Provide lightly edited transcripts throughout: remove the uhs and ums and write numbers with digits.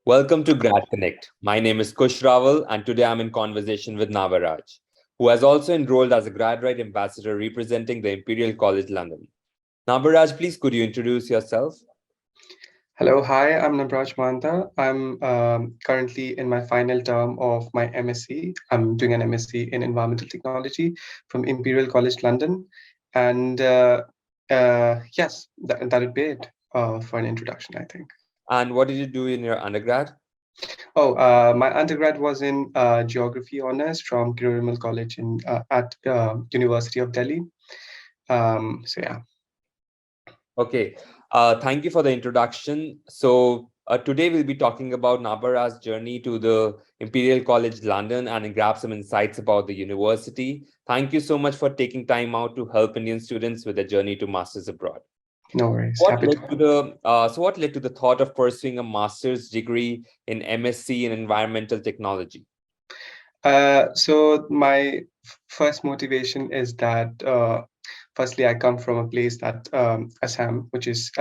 Welcome to Grad Connect. My name is Kush Rawal, and today I'm in conversation with Nabaraj, who has also enrolled as a GradRight ambassador representing the Imperial College London. Nabaraj, please could you introduce yourself? Hello, hi, I'm Nabaraj. I'm currently in my final term of my MSc. I'm doing an MSc in Environmental Technology from Imperial College London. And yes, that would be it for an introduction, I think. And what did you do in your undergrad? Oh, my undergrad was in Geography Honors from Imperial College at University of Delhi. So yeah. Okay, thank you for the introduction. Today we'll be talking about Nabaraj's journey to the Imperial College London and grab some insights about the university. Thank you so much for taking time out to help Indian students with their journey to masters abroad. No worries. What Happy led to. to what led to the thought of pursuing a master's degree in MSc in Environmental Technology? So my first motivation is that firstly, I come from a place that Assam, which is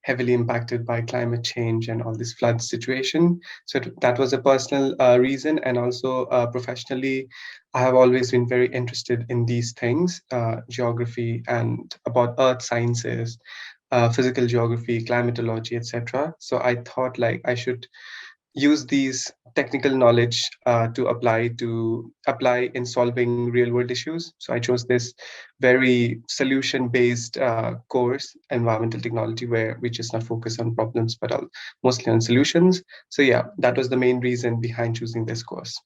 heavily impacted by climate change and all this flood situation. So that was a personal reason, and also professionally, I have always been very interested in these things, geography and about earth sciences, physical geography, climatology, etc. So I thought like I should use these technical knowledge to apply in solving real world issues. So I chose this very solution based course, environmental technology, where we just not focus on problems but mostly on solutions. So yeah, that was the main reason behind choosing this course.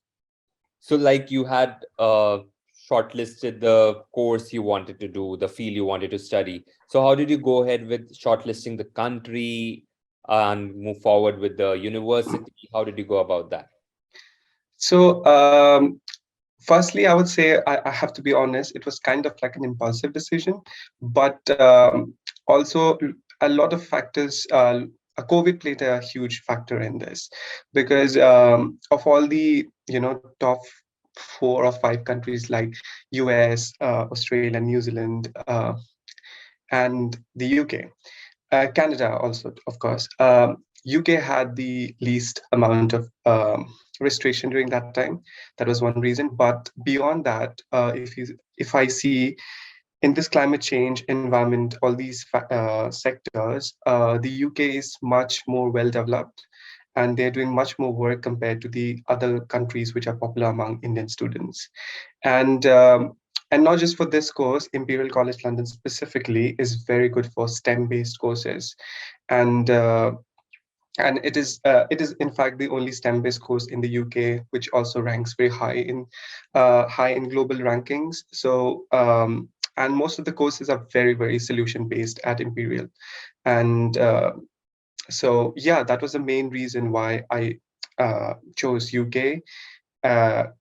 So, like you had shortlisted the course you wanted to do, the field you wanted to study. So, how did you go ahead with shortlisting the country and move forward with the university? How did you go about that? So firstly, I would say I have to be honest, it was kind of like an impulsive decision, but also a lot of factors. COVID played a huge factor in this because of all the top 4 or 5 countries like US, Australia, New Zealand, and the UK. Canada also, of course. UK had the least amount of restriction during that time. That was one reason. But beyond that, if I see in this climate change environment, all these sectors, the UK is much more well developed, and they're doing much more work compared to the other countries which are popular among Indian students. And and not just for this course, Imperial College London specifically is very good for STEM-based courses, and uh, and it is in fact the only STEM-based course in the UK, which also ranks very high in global rankings. So and most of the courses are very solution-based at Imperial, and so yeah, that was the main reason why I chose UK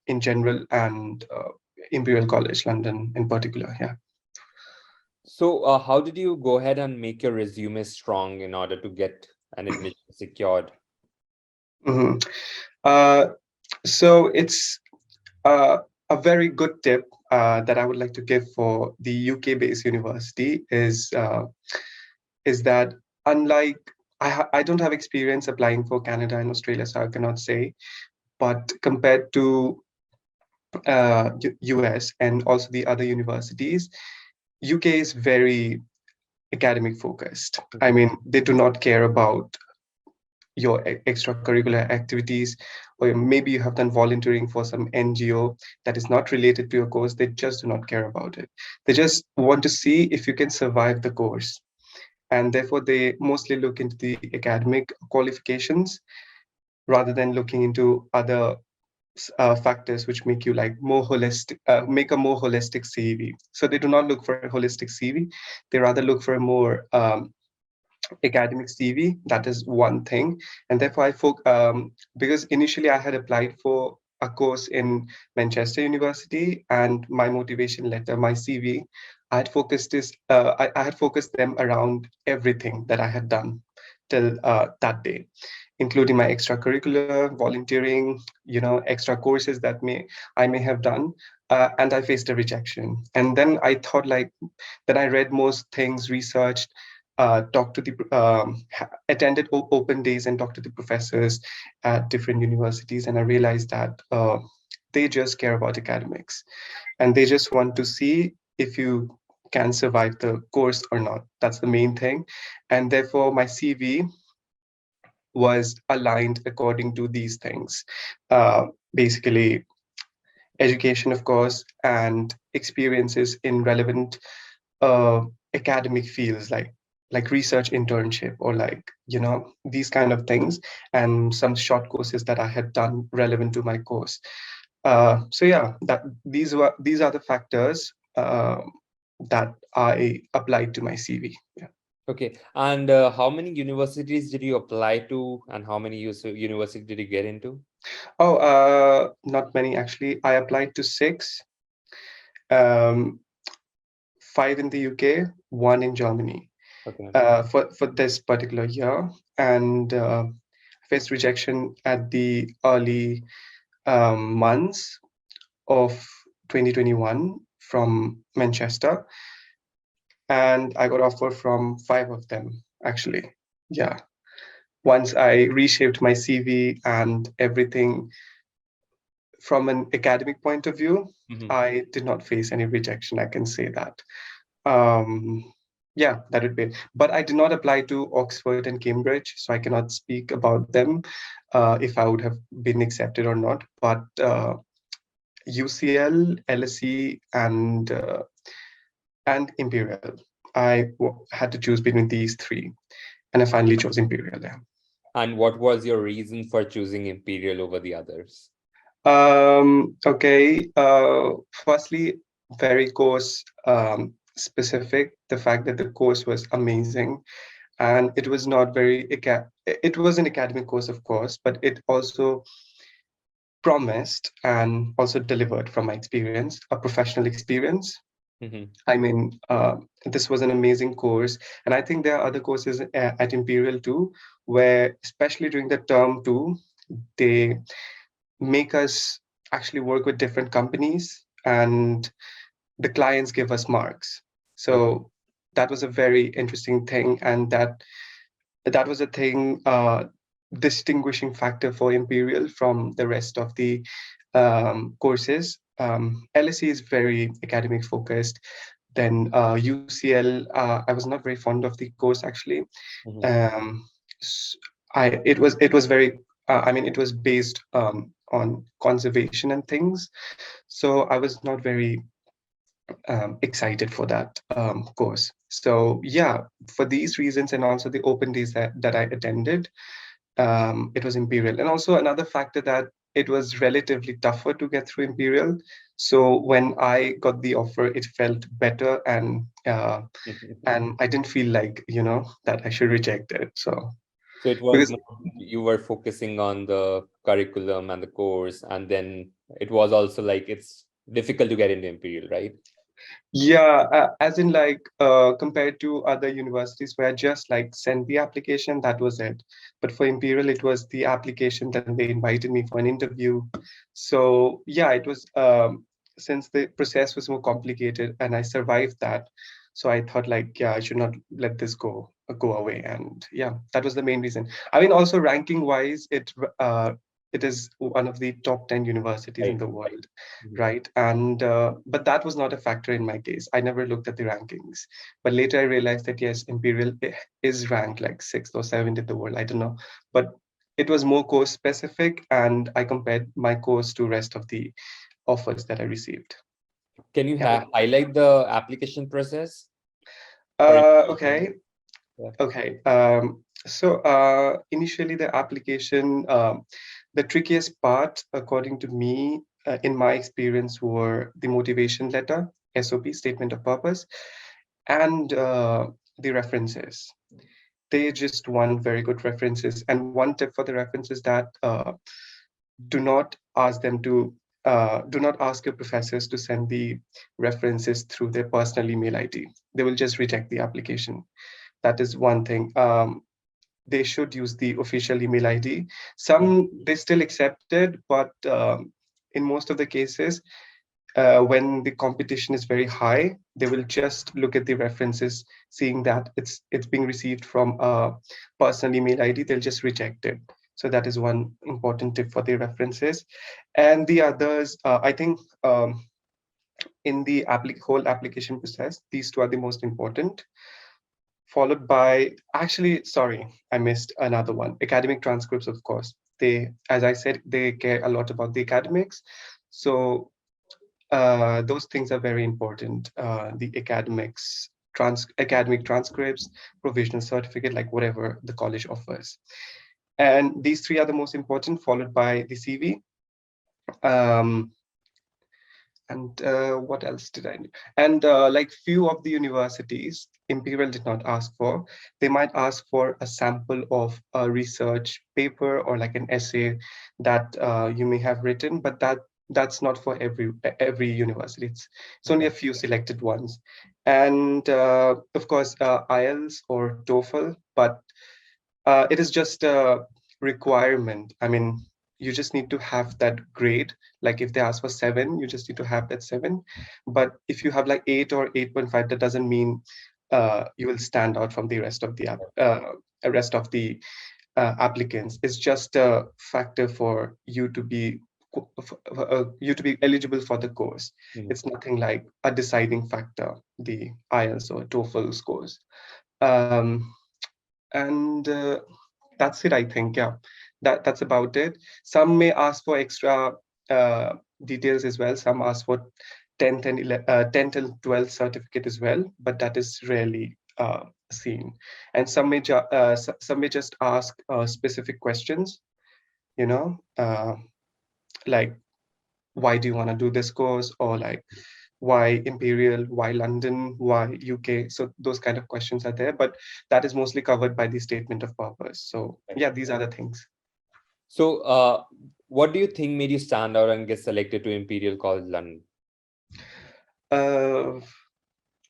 in general and Imperial College London in particular. Yeah. So, how did you go ahead and make your resume strong in order to get an admission secured? Mhm. Uh, so it's a very good tip that I would like to give for the UK-based university is that unlike I don't have experience applying for Canada and Australia, so I cannot say. But compared to US and also the other universities, UK is very academic focused. I mean, they do not care about your extracurricular activities, or maybe you have done volunteering for some NGO that is not related to your course. They just do not care about it. They just want to see if you can survive the course. And therefore, they mostly look into the academic qualifications rather than looking into other factors which make you like more holistic, make a more holistic CV. So they do not look for a holistic CV. They rather look for a more academic CV. That is one thing, and therefore because initially I had applied for a course in Manchester University, and my motivation letter, my CV, I had focused them around everything that I had done. till that day, including my extracurricular, volunteering, extra courses I may have done, and I faced a rejection. And then I thought like, then I read most things, researched, talked to the attended open days and talked to the professors at different universities, and I realized that they just care about academics, and they just want to see if you can survive the course or not. That's the main thing, and therefore my CV was aligned according to these things. Basically, education, of course, and experiences in relevant uh, academic fields like research internship, or like these kind of things, and some short courses that I had done relevant to my course. So yeah, that these are the factors that I applied to my CV. Yeah. Okay. And how many universities did you apply to, and how many universities did you get into? Oh, not many actually. I applied to six, um, five in the UK, one in Germany, Okay. for this particular year, and faced rejection at the early months of 2021 from Manchester, and I got offer from five of them actually. Yeah. Once I reshaped my CV and everything from an academic point of view, Mhm. I did not face any rejection. I can say that. Um, yeah, that would be it. But I did not apply to Oxford and Cambridge, so I cannot speak about them if I would have been accepted or not. But UCL, LSE, and Imperial. Had to choose between these three, and I finally chose Imperial. Yeah. And what was your reason for choosing Imperial over the others? Okay. Firstly, very course specific. The fact that the course was amazing, and it was not very it was an academic course, of course, but it also promised and also delivered, from my experience, a professional experience. Mhm. I mean, this was an amazing course, and I think there are other courses at Imperial too, where especially during the term two, they make us actually work with different companies, and the clients give us marks. Okay. So that was a very interesting thing, and that was a thing, distinguishing factor for Imperial from the rest of the courses. LSE is very academic focused. Then UCL, I was not very fond of the course actually. Mhm. Um, s- it was very. I mean, it was based on conservation and things, so I was not very excited for that course. So yeah, for these reasons, and also the open days that I attended, it was Imperial. And also another factor, that it was relatively tougher to get through Imperial. So when I got the offer, it felt better, and I didn't feel like that I should reject it. So So it was because more, you were focusing on the curriculum and the course, and then it was also like it's difficult to get into Imperial, right? yeah, as in like compared to other universities where I just like sent the application, that was it. But for Imperial, it was the application, then they invited me for an interview. So yeah, it was since the process was more complicated and I survived that. So I thought like, yeah, I should not let this go away. And yeah, that was the main reason. I mean, also ranking wise, it is one of the top 10 universities in Right. the world, Mhm. right? And but that was not a factor in my case. I never looked at the rankings, but later I realized that yes, Imperial is ranked like sixth or seventh in the world. I don't know, but it was more course specific, and I compared my course to rest of the offers that I received. Can you Yeah. highlight the application process for Imperial? Okay. Yeah. Okay. So initially, the application, the trickiest part, according to me, in my experience, were the motivation letter, SOP, statement of purpose, and the references. They just want very good references. And one tip for the references, that do not ask them to. Do not ask your professors to send the references through their personal email ID. They will just reject the application. That is one thing. they should use the official email ID. Mhm. Some they still accept it, but in most of the cases, when the competition is very high, they will just look at the references, seeing that it's being received from a personal email ID, they'll just reject it. So that is one important tip for the references. And the others, I think, in the whole application process, these two are the most important, followed by, actually, sorry, I missed another one, academic transcripts, of course. They, as I said, they care a lot about the academics. So those things are very important. The academic transcripts, provisional certificate, like whatever the college offers. And these three are the most important, followed by the CV. Um, and what else did I do? And like few of the universities, Imperial did not ask for. They might ask for a sample of a research paper or like an essay that you may have written, but that's not for every university. It's only Okay. a few selected ones. And of course, IELTS or TOEFL, but it is just a requirement. I mean, you just need to have that grade. Like if they ask for 7, you just need to have that 7. But if you have like 8 or 8.5, that doesn't mean you will stand out from the rest of the applicants. It's just a factor for you to be eligible for the course. Mhm. It's nothing like a deciding factor, the IELTS or TOEFL scores. Um, and that's it, I think. Yeah, that's about it. Some may ask for extra uh, details as well. Some ask for 10th and 10th and 12th certificate as well, but that is rarely seen. And some may just ask specific questions, you know, like why do you want to do this course, or like why Imperial, why London, why UK. So those kind of questions are there, but that is mostly covered by the statement of purpose. So Right. yeah, these are the things. So, what do you think made you stand out and get selected to Imperial College London? Uh,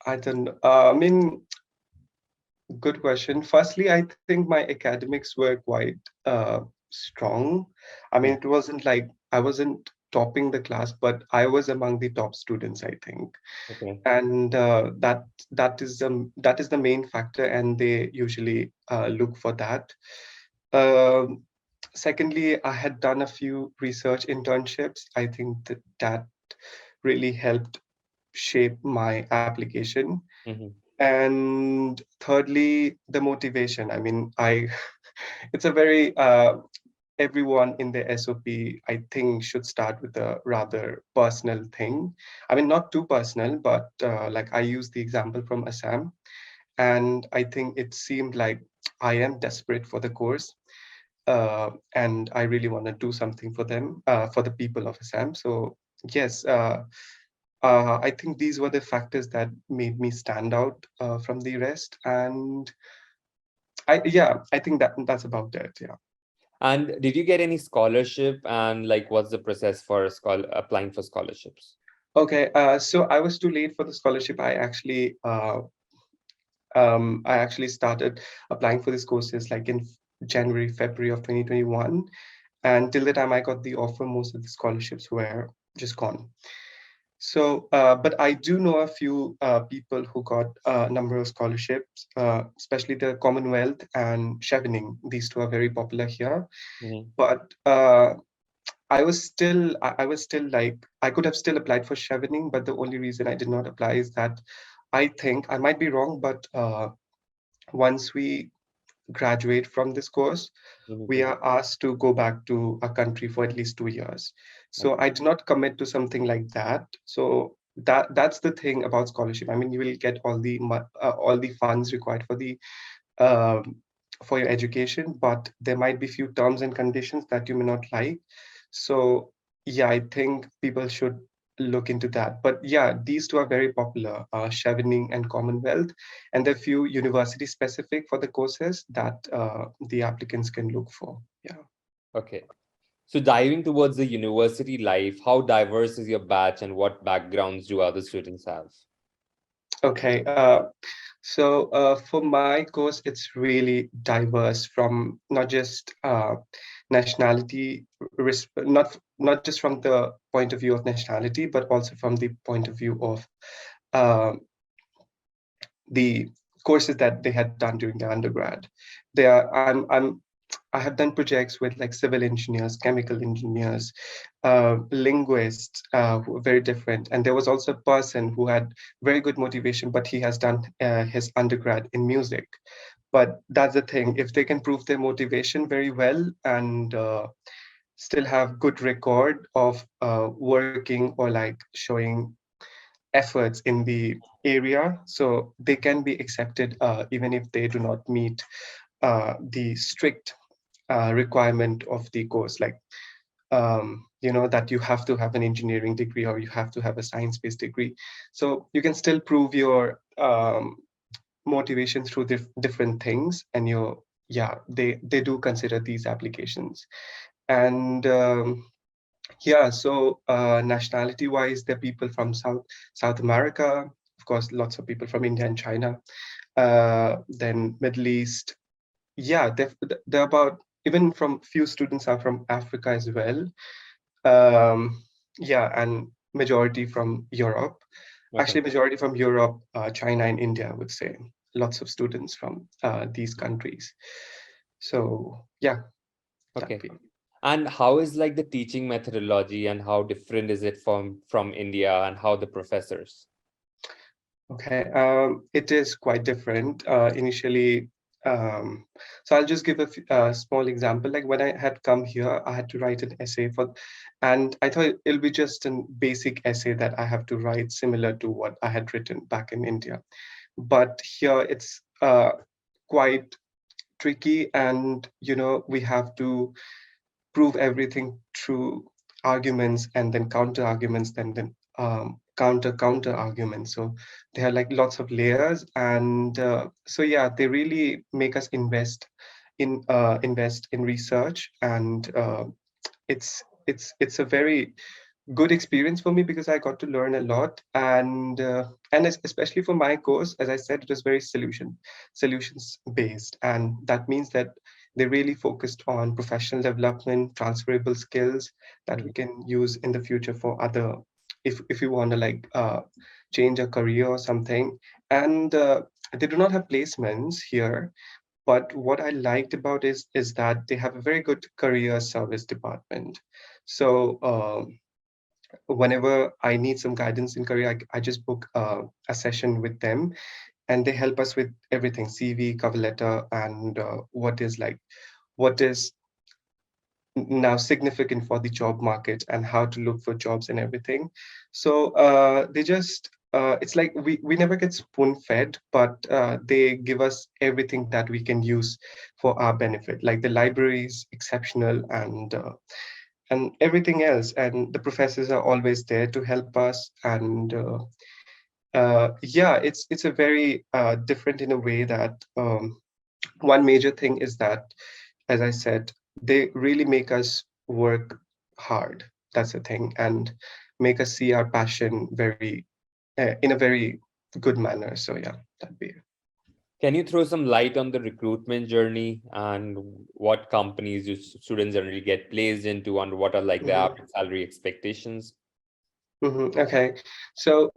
I don't know. I mean, good question. Firstly, I think my academics were quite strong. I mean, Mhm. it wasn't like I wasn't topping the class, but I was among the top students, I think. Okay. And that is the main factor, and they usually look for that. Um, Secondly, I had done a few research internships. I think that really helped shape my application. Mhm. And thirdly, the motivation. I mean, I it's a very everyone in the SOP, I think, should start with a rather personal thing. I mean, not too personal, but like I use the example from Assam, and I think it seemed like I am desperate for the course, and I really want to do something for them, for the people of Assam. So yes, I think these were the factors that made me stand out from the rest, and I think that's about it. Yeah. And did you get any scholarship? And like, what's the process for applying for scholarships? Okay, so I was too late for the scholarship. I actually started applying for these courses like in January, February of 2021. And till the time I got the offer, most of the scholarships were just gone. So, but I do know a few people who got a number of scholarships, especially the Commonwealth and Chevening. These two are very popular here. Mhm. But I was still like, I could have still applied for Chevening, but the only reason I did not apply is that I think I might be wrong, but once we graduate from this course, You need we to. are asked to go back to our country for at least 2 years. So Okay. I did not commit to something like that. So that's the thing about scholarship. I mean, you will get all the funds required um, for your education, but there might be few terms and conditions that you may not like. So yeah, I think people should look into that. But yeah, these two are very popular, Chevening and Commonwealth, and there are few university specific for the courses that the applicants can look for. Yeah. Okay. So diving towards the university life, how diverse is your batch and what backgrounds do other students have? Okay. So for my course, it's really diverse from not just nationality, not just from the point of view of nationality, but also from the point of view of uh, the courses that they had done during their undergrad. They are I have done projects with like civil engineers, chemical engineers, linguists who are very different. And there was also a person who had very good motivation, but he has done his undergrad in music. But that's the thing, if they can prove their motivation very well and still have good record of working or like showing efforts in the area, so they can be accepted even if they do not meet the strict requirement of the course, like that you have to have an engineering degree or you have to have a science-based degree. So you can still prove your motivation through different things, and yeah, they do consider these applications. And yeah, so nationality-wise, there are people from South America, of course, lots of people from India and China, then Middle East. Yeah, they're about, even from few students are from Africa as well. Um, yeah, and majority from Europe. Okay. Actually, majority from Europe, China, and India, I would say. Lots of students from these countries. So yeah, that'd Okay. be. And how is like the teaching methodology and how different is it from India and how the professors? Okay, it is quite different. Initially, um, so I'll just give a small example. Like when I had come here, I had to write an essay and I thought it'll be just a basic essay that I have to write similar to what I had written back in India. But here it's quite tricky, and we have to prove everything through arguments and then counter arguments, then counter arguments. So they have like lots of layers, and so yeah, they really make us invest in research, and it's a very good experience for me because I got to learn a lot, and especially for my course, as I said, it was very solutions based, and that means that they really focused on professional development, transferable skills that we Mhm. can use in the future for other, if you want to like change a career or something. And they do not have placements here, but what I liked about is that they have a very good career service department. So whenever I need some guidance in career, I just book a session with them, and they help us with everything: CV, cover letter, and what is now significant for the job market and how to look for jobs and everything. So they just it's like we never get spoon fed, but they give us everything that we can use for our benefit. Like the library is exceptional, and everything else, and the professors are always there to help us. And yeah, it's a very different in a way that one major thing is that, as I said, they really make us work hard. That's the thing, and make us see our passion very in a very good manner. So yeah, that'd be it. Can you throw some light on the recruitment journey and what companies do students generally get placed into and what are like the Mhm, average salary expectations? okay, so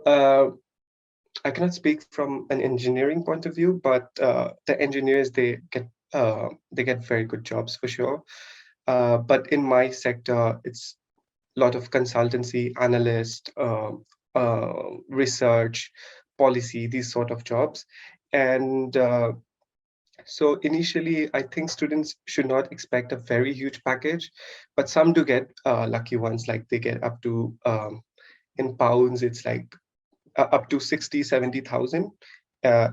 I cannot speak from an engineering point of view, but the engineers, they get very good jobs for sure. But in my sector, it's a lot of consultancy, analyst, research, policy, these sort of jobs. And so initially, I think students should not expect a very huge package, but some do get lucky ones, like they get up to, in pounds, it's like up to 60, 70,000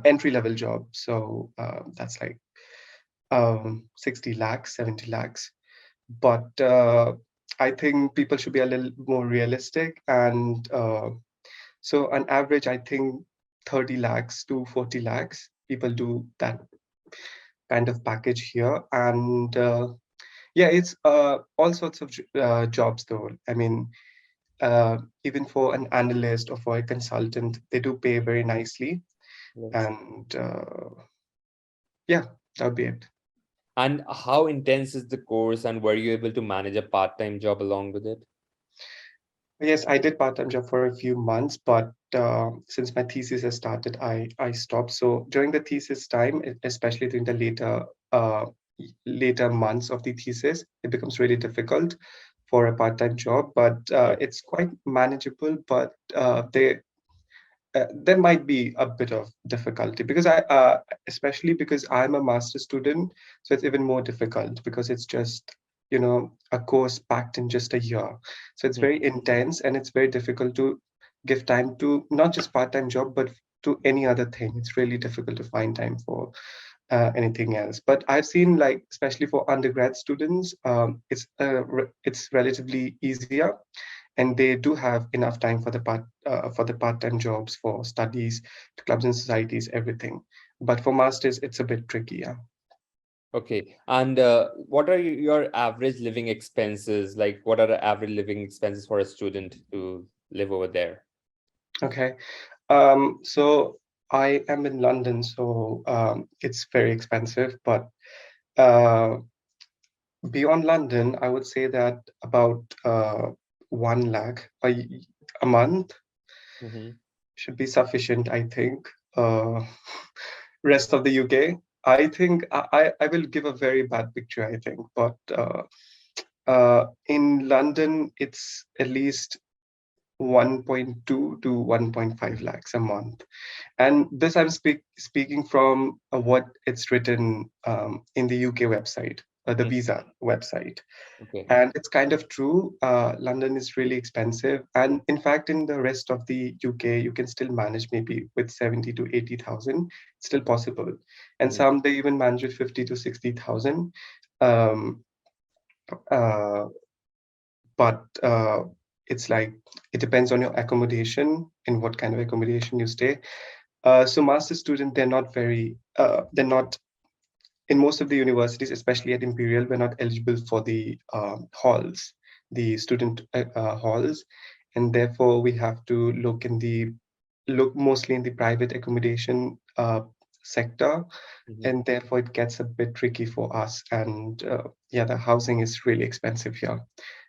entry level job. So that's like 60 lakhs, 70 lakhs. But I think people should be a little more realistic. And so on average, I think 30 lakhs to 40 lakhs, people do that kind of package here. And yeah, it's all sorts of jobs though. I mean, even for an analyst or for a consultant, they do pay very nicely. Yes. And yeah, that would be it. And how intense is the course, and were you able to manage a part-time job along with it? Yes, I did part-time job for a few months, but since my thesis has started, I stopped. So during the thesis time, especially during the later months of the thesis, it becomes really difficult for a part-time job. But Yeah. it's quite manageable. But there might be a bit of difficulty because especially because I'm a master student, so it's even more difficult because it's just, a course packed in just a year. So it's very Mhm. intense and it's very difficult to give time to not just part-time job, but to any other thing. It's really difficult to find time for anything else. But I've seen, like, especially for undergrad students, it's relatively easier, and they do have enough time for the part-time jobs, for studies, to clubs and societies, everything. But for masters, it's a bit tricky. Yeah. Okay. And what are your average living expenses? Like, what are the average living expenses for a student to live over there? Okay. So I am in London, so it's very expensive. But uh, beyond London, I would say that about 1 lakh a month Hmm. should be sufficient, I think. Uh, rest of the UK, I think I will give a very bad picture, I think. But in London, it's at least 1.2 to 1.5 lakhs a month. And this I'm speaking from what it's written in the UK website, the visa website. Okay. And it's kind of true. London is really expensive. And in fact, in the rest of the UK, you can still manage maybe with 70 to 80,000. It's still possible. And Mhm. some they even manage with 50 to 60,000. Um, uh, but it's like, it depends on your accommodation and what kind of accommodation you stay. So master student, they're not in most of the universities, especially at Imperial, we're not eligible for the halls, the student halls, and therefore we have to look mostly in the private accommodation sector, Mhm. and therefore it gets a bit tricky for us. And yeah, the housing is really expensive here.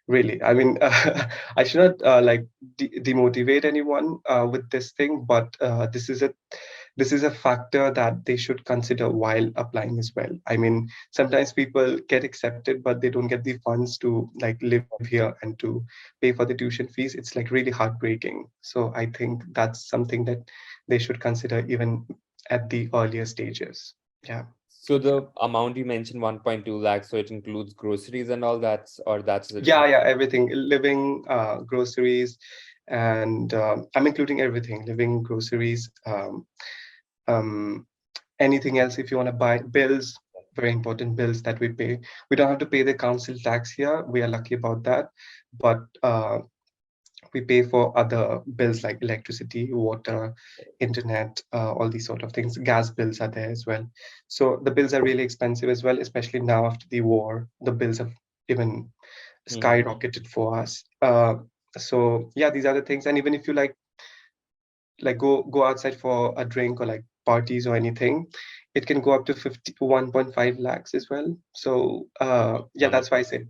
Really, I mean, I should not like demotivate anyone with this thing, but this is a factor that they should consider while applying as well. I mean, sometimes people get accepted, but they don't get the funds to like live here and to pay for the tuition fees. It's like really heartbreaking. So I think that's something that they should consider even at the earlier stages. Yeah. So the amount you mentioned, 1.2 lakhs, so it includes groceries and all that, or that's it? Yeah, yeah, everything, living, groceries, and I'm including everything, living, groceries, um, anything else if you want to buy, bills, very important bills that we pay. We don't have to pay the council tax here. We are lucky about that. But we pay for other bills like electricity, water, internet, all these sort of things. Gas bills are there as well. So the bills are really expensive as well, especially now after the war. The bills have even Mhm. skyrocketed for us. So yeah, these are the things. And even if you like go outside for a drink or like parties or anything, it can go up to 1.5 lakhs as well. So yeah, Money. that's why I said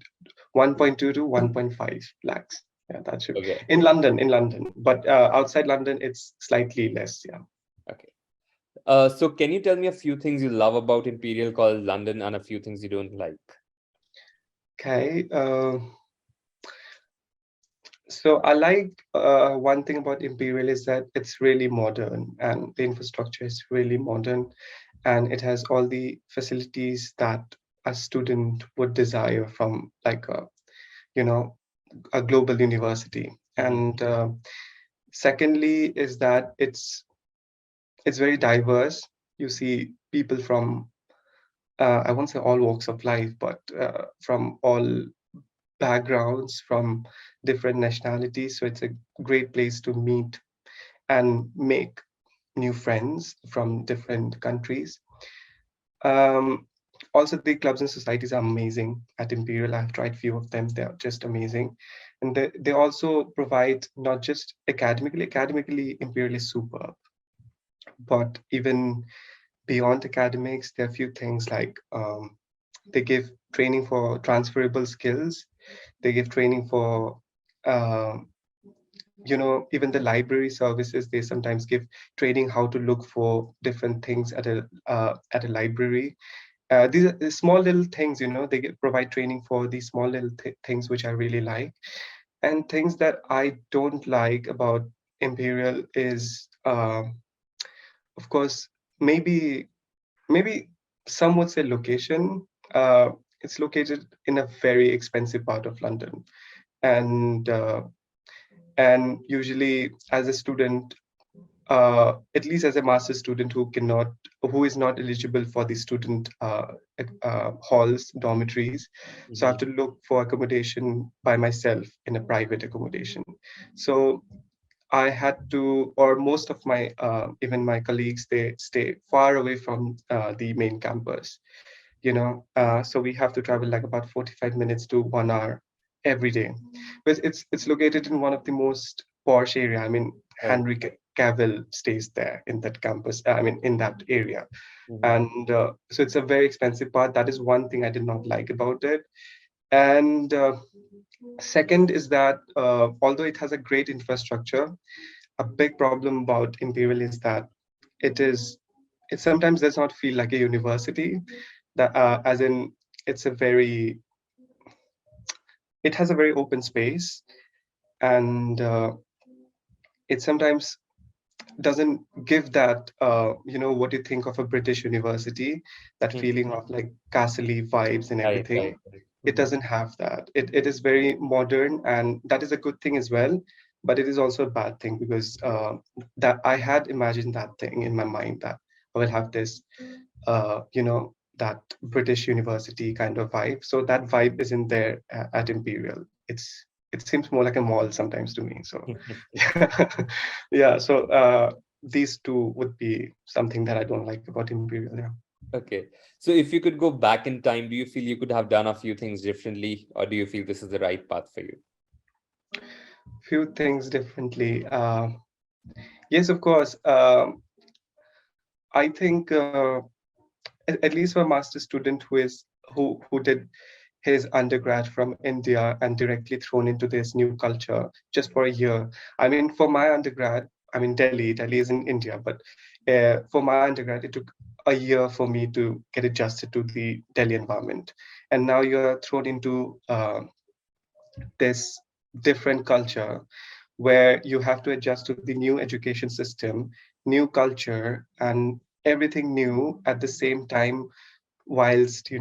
1.2 to 1.5 lakhs. Yeah, that should, Okay. in London, but outside London it's slightly less. Yeah. Okay. So can you tell me a few things you love about Imperial College London and a few things you don't like? Okay. So I like, one thing about Imperial is that it's really modern and the infrastructure is really modern, and it has all the facilities that a student would desire from like you know a global university. Mhm. And secondly is that it's very diverse. You see people from, I won't say all walks of life, but from all backgrounds, from different nationalities. So it's a great place to meet and make new friends from different countries. Um, Also, the clubs and societies are amazing at Imperial. I've tried few of them; they're just amazing, and they also provide not just academically. Academically, Imperial is superb, But even beyond academics, there are a few things like they give training for transferable skills. They give training for um, even the library services. They sometimes give training how to look for different things at a library. These are the small little things, provide training for these small little things which I really like. And things that I don't like about Imperial is, of course, maybe maybe some would say location. It's located in a very expensive part of London, and usually as a student, at least as a master's student who is not eligible for the student halls, dormitories. So I have Mhm. to look for accommodation by myself in a private accommodation. So I had to, or most of my, even my colleagues, they stay far away from the main campus, so we have to travel like about 45 minutes to 1 hour every day. But it's located in one of the most posh area. I mean, Right. Henry Cavill stays there in that campus, I mean, in that area. Mhm. And so it's a very expensive part. That is one thing I did not like about it. And second is that although it has a great infrastructure, a big problem about Imperial is that it is it sometimes does not feel like a university. That as in it's a very it has a very open space, and it sometimes doesn't give that what you think of a British university, that Mhm. feeling of like castle-y vibes and Right, everything. right, right. It Mhm. doesn't have that. It is very modern, and that is a good thing as well, but it is also a bad thing because that I had imagined that thing in my mind, that I will have this that British university kind of vibe. So that vibe isn't there at Imperial. It seems more like a mall sometimes to me. So yeah, yeah. So these two would be something that I don't like about Imperial. Yeah. Okay. So if you could go back in time, do you feel you could have done a few things differently, or do you feel this is the right path for you? Few things differently. Yes, of course. I think at least for a master student who did his undergrad from India and directly thrown into this new culture just for a year. I mean, for my undergrad, I mean, Delhi is in India, but for my undergrad, it took a year for me to get adjusted to the Delhi environment. And now you're thrown into this different culture where you have to adjust to the new education system, new culture, and everything new at the same time, whilst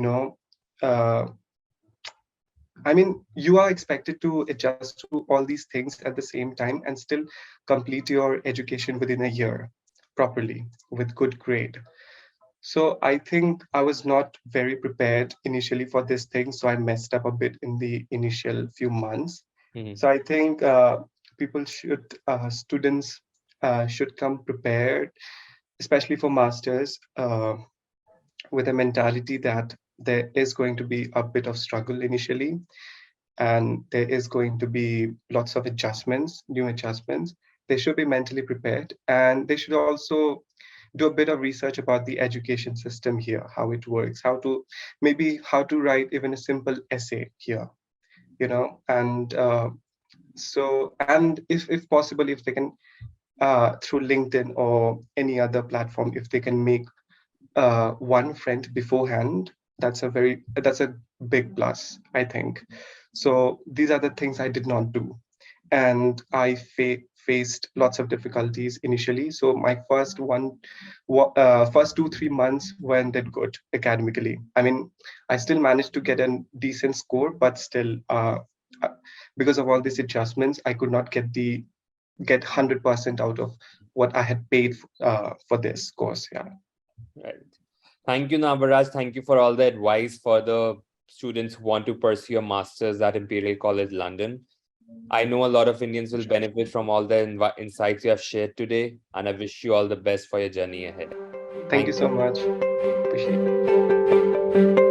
I mean, you are expected to adjust to all these things at the same time and still complete your education within a year properly with good grade. So I think I was not very prepared initially for this thing, so I messed up a bit in the initial few months. Mhm. So I think students should come prepared, especially for masters, with a mentality that there is going to be a bit of struggle initially, and there is going to be lots of adjustments, new adjustments. They should be mentally prepared, and they should also do a bit of research about the education system here, how it works, how to write even a simple essay here, and if possible, if they can through LinkedIn or any other platform, if they can make one friend beforehand, that's a big plus, I think. So these are the things I did not do, and I faced lots of difficulties initially. So my first 2 3 months went good academically. I mean, I still managed to get a decent score, but still, uh, because of all these adjustments, I could not get 100% out of what I had paid for this course. Yeah. Right. Thank you, Nabaraj. Thank you for all the advice for the students who want to pursue a master's at Imperial College London. I know a lot of Indians will benefit from all the insights you have shared today, and I wish you all the best for your journey ahead. Thank you Thank so you. much. Appreciate it.